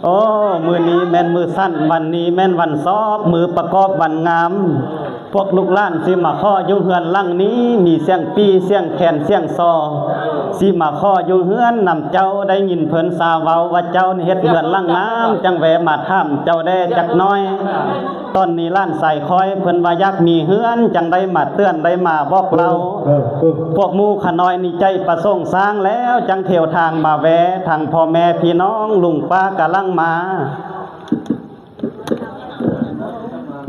โอ้มือนี้แม่นมือสั้นวันนี้แม่นวันซอบมือประกอบวันงามพวกลูกหลานสิมาข้ออยู่เฮือนหลังนี้มีเสียงปีเสียงแคนเสียงซอสิมาข้ออยู่เฮือนนำเจ้าได้ยินเพิ่นสาเว้าว่าเจ้านี่เฮ็ดเฮือนหลังงามจังแวะมาถามเจ้าได้จักน้อยตอนนี้ล้านใส่คอยเพิ่นว่าอยากมีเฮือนจังได้มาเตือนได้มาบอกเราพวกหมู่ขน้อยนี่ใจประสงค์สร้างแล้วจังเที่ยวทางมาแวะทางพ่อแม่พี่น้องลุงป้ากำลังมา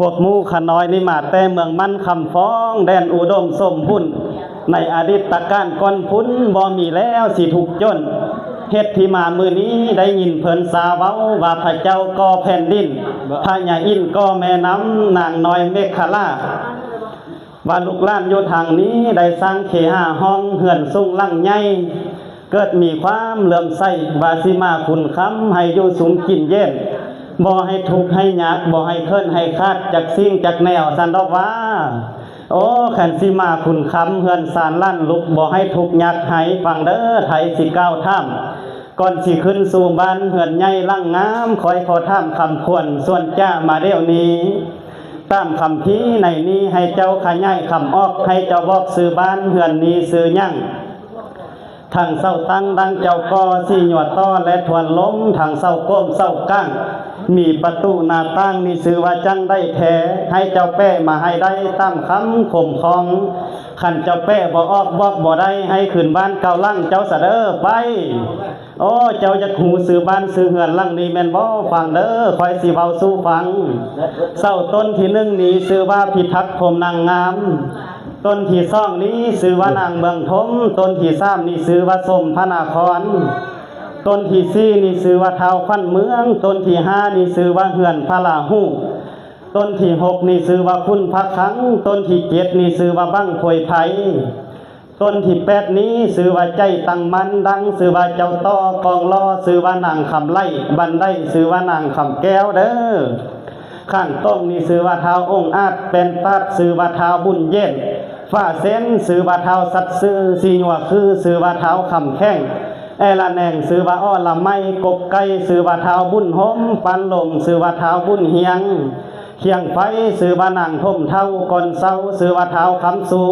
พวกหมู่ขน้อยนี่มาแต่เมืองมันคำฟ้องแดนอุดมสมบูรณ์ในอดีตการก่อนพุ้นบ่มีแล้วสิถูกจนเฮ็ดที่มามือนี้ได้ยินเพิ่นสาเว้าว่าพระเจ้าก่อแผ่นดินพระยาอินก่อแม่น้ำนางน้อยเมฆลาว่าลูกหลานอยู่ทางนี้ได้สร้างเขหาห้องเฮือนสูงหลังใหญ่เกิดมีความเลื่อมใสว่าสิมาคุณค้ำให้อยู่สูงกินเย็นบ่ให้ทุกข์ให้ยากบ่ให้เคลื่อนให้คาดจากสิ่งจากแนวสันดอกว่าโอ้ขันสิมาคุณค้ำเฮือนสารลั่นลุกบ่ให้ทุกข์ยากให้ฟังเด้อไทยสิก้าวท่ามก่อนสิขึ้นสู่บ้านเฮือนใหญ่ลังงามคอยขอท่ามคำควรส่วนจ้ามาเดี๋ยวนี้ตามคำที่ในนี้ให้เจ้าขยายคำออกให้เจ้าบอกซื้อบ้านเฮือนนี้ซื้อยั่งทางเศร้าตั้งดังเจ้าก็สิหยวดต้อและทวนล้มทางเศร้าก้มเศร้าก้างมีประตูหน้าต่างนี่ซื้อว่าจังได้แท้ให้เจ้าแป้มาให้ได้ตามคำข่มคองขันเจ้าแป้บ่ออกบอกบ่ได้ให้ขึ้นบ้านเก่าลั่งเจ้าเสด็จไปโอ้เจ้าจะหูซื้อบ้านซื้อเฮือนลั่งนี้แม่นบ่ฟังเด้อคอยสิเว้าสู่ฟังเศร้าต้นที่หนึ่งนี้ซื้อว่าพิทักษ์พรมนางงามต้นที่สองนี้ซื้อว่านางเมืองทมต้นที่สามนี่ซื้อว่าสมพระนครต้นที่สี่นี่ซื้อว่าเท้าขวัญเมืองต้นที่ห้านี่ซื้อว่าเฮือนพระลาหูต้นที่หกนี่ซื้อว่าคุณพระคลังต้นที่เจ็ดนี่ซื้อว่าบั้งพวยไผ่ต้นที่แปดนี้ซื้อว่าใจตั้งมันดังซื้อว่าเจ้าต้อกองล้อซื้อว่านางคำไล่บันไดซื้อว่านางคำแก้วเด้อข้างต้มนี่ซื้อว่าเท้าองค์อาจเป็นตัดซื้อว่าเท้าบุญเย็นฝ้าเส้นซื้อว่าเท้าสัตว์ซื้อสีหยวกคือซื้อว่าเท้าคำแข้งแอละแนงซื้อว่าอ้อละไม้กบไก่ซื้อว่าเท้าบุญหมปันลมซื้อว่าเท้าบุญเฮียงเคียงไฟซื้อว่านางทมเท้าก่อนเศร้าซื้อว่าเท้าคำสู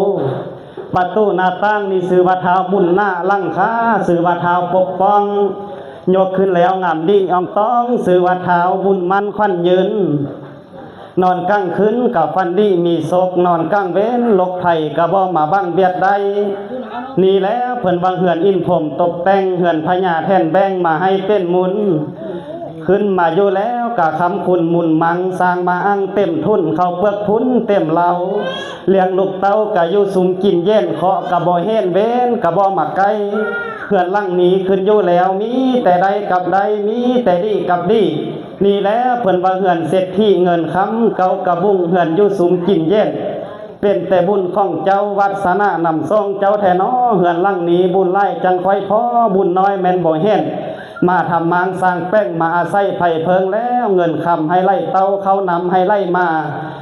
ประตูหน้าต่างนี่ซื้อว่าเท้าบุญหน้าลังคาซื้อว่าเท้าปกป้องยกขึ้นแล้วงามดีอ่องต้องซื้อว่าเท้าบุญมันขวัญยืนนอนกลางคืนกับฟันดีมีโศกนอนกลางเว้นลกไผ่กระบ่มาบังเบียดใดนี่แล้วเพิ่นบางเหือนอินผมตกแต่งเหือนพญาแท่นแบงมาให้เป็นมุนขึ้นมาอยู่แล้วกะคำคุณมุนมังสร้างมาอังเต็มทุนเขาเปลือกพุ้นเต็มเหลาเลี้ยงลูกเต้ากะอยู่สุมกินเย็นเคาะกะบ่เฮ็นเว้นกะบ่มาไกลเหือนลังนี้ขึ้นอยู่แล้วมีแต่ใดกับใดมีแต่ดีกับดีนี่แล้วเพิ่นว่าเหือนเศรษฐีเงินค้ำเก่ากะบุ้งเหือนอยู่สูงกินเย็นเป็นแต่บุญของเจ้าวัดสนานำทรงเจ้าแท้น้อเหือนลังนี้บุญไล่จังค่อยพอบุญน้อยแม่นบ่เห็นมาทำมางสร้างแป้งมาอาศัยไผ่เพิงแล้วเงินคำให้ไล่เต้าเขานำให้ไล่มา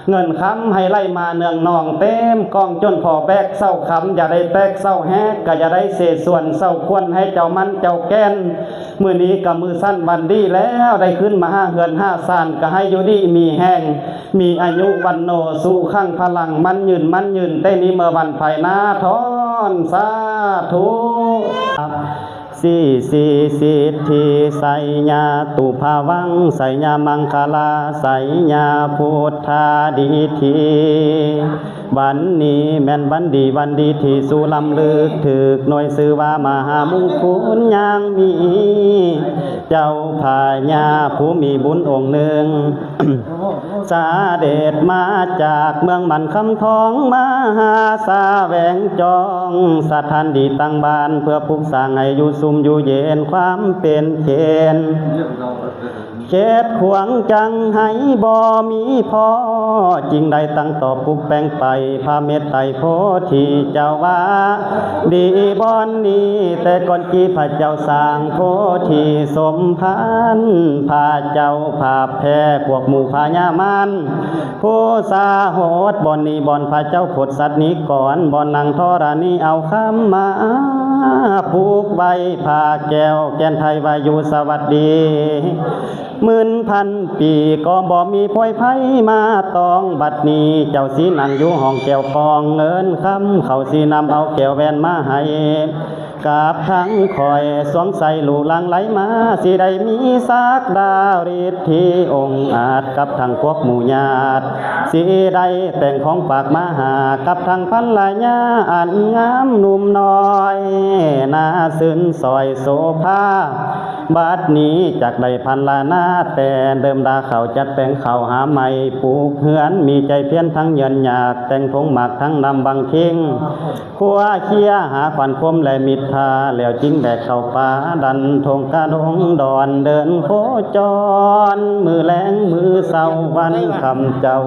เงินคำให้ไล่มาเนืองนองเต็มกองจนพอแบกเศร้าคำอย่าได้แบกเศร้าแฮกก็อย่าได้เศษส่วนเศร้าควรให้เจ้ามันเจ้าแก่นมื้อนี้ก็มือสั้นวันดีแล้วได้ขึ้นมาห้าเฮือนห้าซานก็ให้อยู่ดีมีแห้งมีอายุวันโนสู่ข้างพลังมันยืนได้นี้เมื่อวันไผ่นาทอนสาธุสิทธิไสญาตุภาวังไสญามังคลาไสญาพุทธาดิธีวันนี้แม่นวันดีที่สุลำลึกถึกหน่วยซื้อว่ามหามงคลยังมีเจ้าพญาผู้มีบุญองค์หนึ่ง สาเด็จมาจากเมืองมันคำทองมาหาสาแหวงจองสถานดีตั้งบ้านเพื่อปลูกสร้างให้อยู่สุมอยู่เย็นความเป็นเขนเขตขวางจังให้บ่มีพอจริงได้ตั้งต่อปลูกแปลงไปพระเมตไตรโพธิเจ้าว่าดีบอนนี้แต่ก่อนกี่พระเจ้าสร้างโพธิสมพันธ์พระเจ้าภาพแพ้พวกหมู่พญามารผู้สาโหดบ่อนนี้บ่อนพระเจ้าโพธิสัตว์นี้ก่อนบ่อนนางธรณีเอาคำมา ผูกใบผ้าแก้วแก่นไทยวาอยู่สวัสดีหมื่นพันปีก็บ่มีพวยไผมาตองบัดนี้เจ้าสีนั่งอยู่ห้องแก้วกองเงินคำเขาสีนำเอาแก้วแวนมาให้กราบทั้งคอยสวงใส่ลูลังไหลมาสิได้มีสักดาวฤทธิ์ที่องค์อาจกับทางพวกหมู่ญาติสิได้แต่งของฝากมาหากับทางพันลายาอันงามหนุ่มน้อยน่าซึ้งซอยโสภาบัดนี้จากได้พันลาหน้าแต่เดิมดาเขาจัดแต่งเขาหาใหม่ปลูกเหือนมีใจเพี้ยนทั้งเยินอยากแต่งทงหมากทั้งนำบังเคิงขัวเคียหาขวัญคมและมิตรทาแล้วจิ้งแบกเข้าป่าดันทงกระดงดอนเดินโคจรมือแรงมือเศร้าวันคำเจ้า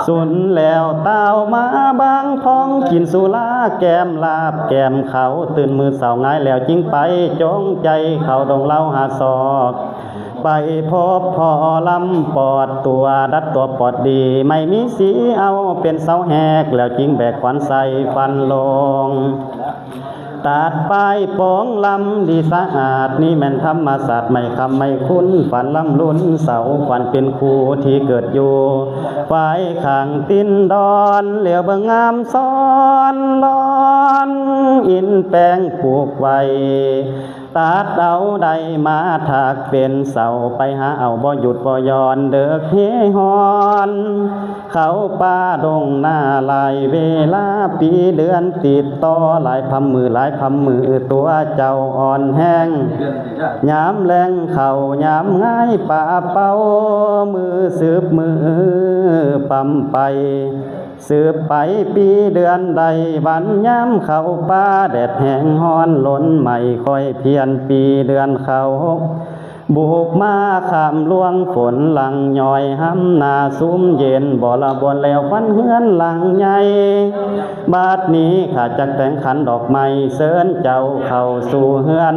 สุนแล้วเต้ามาบางท้องกินสุราแก้มลาบแก้มเขาตื่นมือเศร้าง่ายแล้วจิ้งไปจงใจเขาดงเล่าหาศอกไปพบพ่อลำปอดตัวดัดตัวปอดดีไม่มีสีเอาเป็นเสาแหกแล้วจิ้งแบกขวัญใส่ฟันลงตัดปลายโป่งลำดีสะอาดนี่แม่นธรรมศาสตร์ไม่คำไม่คุ้นฝันลำลุ้นเสาฝันเป็นครูที่เกิดอยู่ฝ่ายข้างตินดอนเหลียวเบิ่งงามซ้อนร้อนอินแปลงปลูกไว้ตัดเอาใดมาถักเป็นเสาไปหาเอาบ่หยุดบ่ย้อนเด้อเฮฮอนเขาป่าดงหน้าลายเวลาปีเดือนติดต่อหลายพัมมือหลายพัมมือตัวเจ้าอ่อนแห้งยามแรงเข่ายามง่ายป่าเป่ามือสืบมือปั๊มไปสืบไปปีเดือนใดวันย้ำเข้าป่าแดดแห้งฮ้อนล้นไม่ค่อยเพียนปีเดือนเขาบุกมาข้ามล่วงฝนหลังย่อยห้ำนาซุ้มเย็นบ่ละบนแล้วฟันเฮือนหลังใหญ่บาดนี้ข้าจักแต่งขันดอกไม้เสิญเจ้าเข้าสู่เฮือน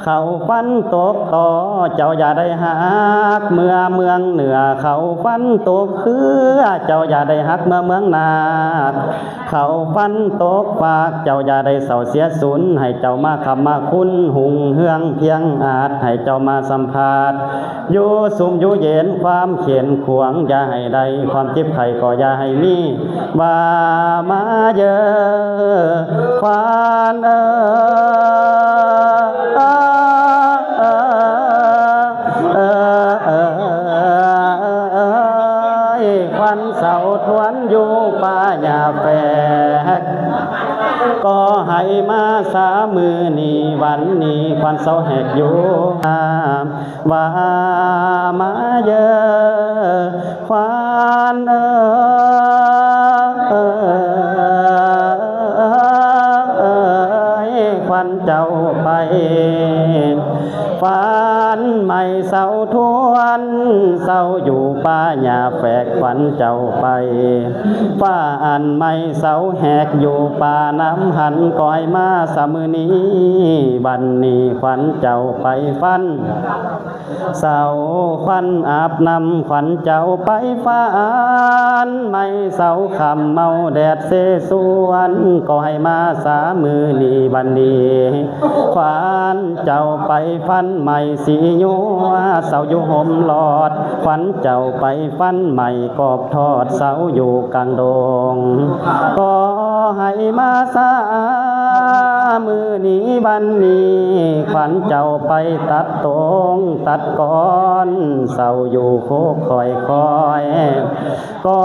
เขาฟันตกต่อเจ้าอย่าได้หักเมื่อเมืองเหนือเขาฟันตกคือเจ้าอย่าได้หักเมื่อเมืองนาเขาฟันตกปากเจ้าอย่าได้เศร้าเสียสูญให้เจ้ามาคำมาคุ้นหุงเฮืองเพียงอาจให้เจ้ามาสัมภาษณ์อยู่สุมอยู่เย็นความเขียนขวงอย่าให้ใดความเจ็บไข้ก็อย่าให้มีว่ามาเยอะควานควันเสาทวนอยู่ป่าหญ้าแฝกก็ให้มาสามือนี้วันนี้ควันเสาแหกอยู่ว่ามาเยอะควันควันเจ้าไปฝันไม่เศร้าทวนเศร้าอยู่ป่าหญ้าแฝกฝันเจ้าไปฟ้าอันไม่เศร้าแหกอยู่ป่าน้ำหันก้อยมาสามมือนี้บันนี้ขวัญเจ้าไปฟันเศร้าควันอาบน้ำขวัญเจ้าไปฝันไม่เศร้าคำเมาแดดเสสวนก็ให้มาสามมือนี้บันนี้ขวัญเจ้าไปฟันใหม่สียัวเสาอยู่ห่มหลอดขวัญเจ้าไปฟันใหม่กอบทอดเสาอยู่กลางดงก็ให้มาสามือนี้บันนี้ขวัญเจ้าไปตัดตรงตัดก้อนเสาอยู่โคกคอยคอยก็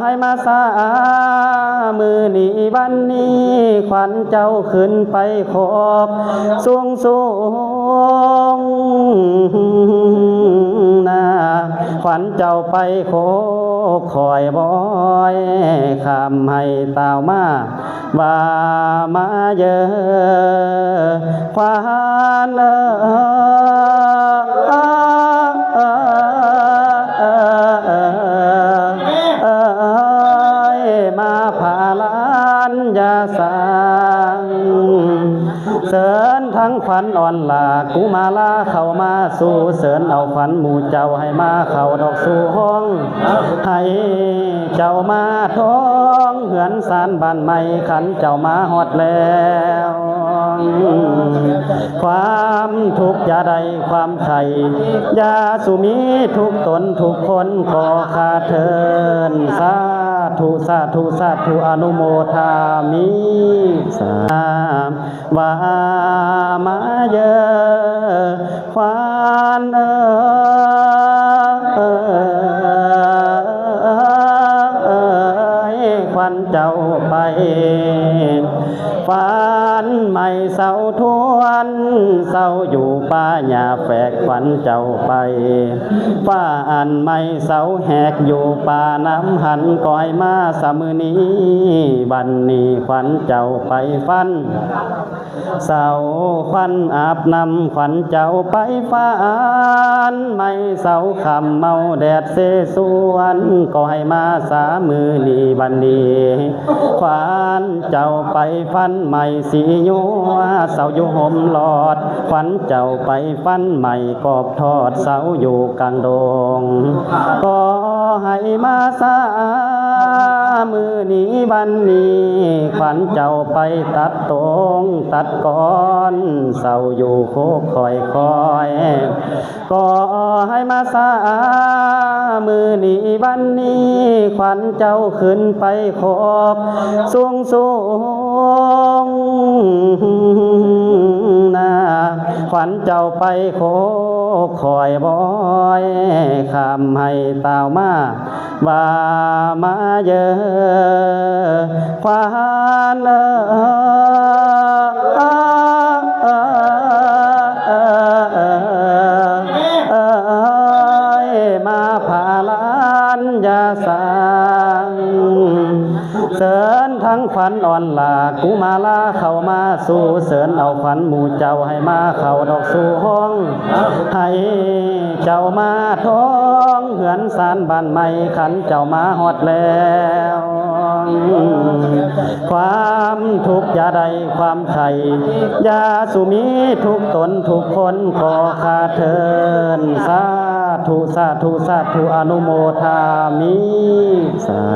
ให้มาสามือนี้บันนี้ขวัญเจ้าขึ้นไปขอบสูงสูงนาขวัญเจ้าไปโคกคอยบอยคำให้ตาวมาว่ามาเยอะขวัญมาพาลานยาสังเสริญทั้งขวัญอ่อนหลาก กุมาลาเข้ามาสู่เสริญเอาขวัญหมู่เจ้าให้มาเข้าดอกสู่ห้องให้เจ้ามาท้องเหือนสารบ้านใหม่ขันเจ้ามาฮอดแล้วความทุกข์อย่าใดความไข่ยาสุมีทุกตนทุกคนขอคาเทินสาธุสาธุสาธุอนุโมทามิสาวามาเยอะควานควันเจ้าไปฝันไม่เศร้าทวนเศร้าอยู่ป่าหญ้าแฝกฝันเจ้าไปฟ้าอันไม่เศร้าแหกอยู่ป่าน้ำหันก้อยมาสมือนี้บันนี้ฝันเจ้าไปฝันเศร้าควันอาบน้ำขวัญเจ้าไปฝันไม่เศร้าคำเมาแดดเสสวนก็ให้มาสามือนี้บันนี้ขวัญเจ้าไปฝันใหม่สียัวเสาอยู่ห่มหลอดขวัญเจ้าไปฝันใหม่กอบทอดเสาอยู่กลางดงก็ให้มาสามือนี้บันนี้ขวัญเจ้าไปตัดตรงตัดก้อนเสาอยู่โคกคอยก็ให้มาสามือนี้บันนี้ขวัญเจ้าขึ้นไปขอบสูงนาขวัญเจ้าไปโคกคอยบอยคำให้ตาวมาบ่ามาเยอะควานมาผ่าลานยาสังเสริญทั้งขวัญอ่อนลากุมาลาเข้ามาสู่เสริญเอาขวัญหมู่เจ้าให้มาเข้าดอกสู่ห้องให้เจ้ามาท้องเหือนสารบ้านใหม่ขันเจ้ามาฮอดแล้วความทุกข์อย่าใดความไข่ยาสุมีทุกตนทุกคนขอคาเทินสาธุสาธุสาธุอนุโมทามิสา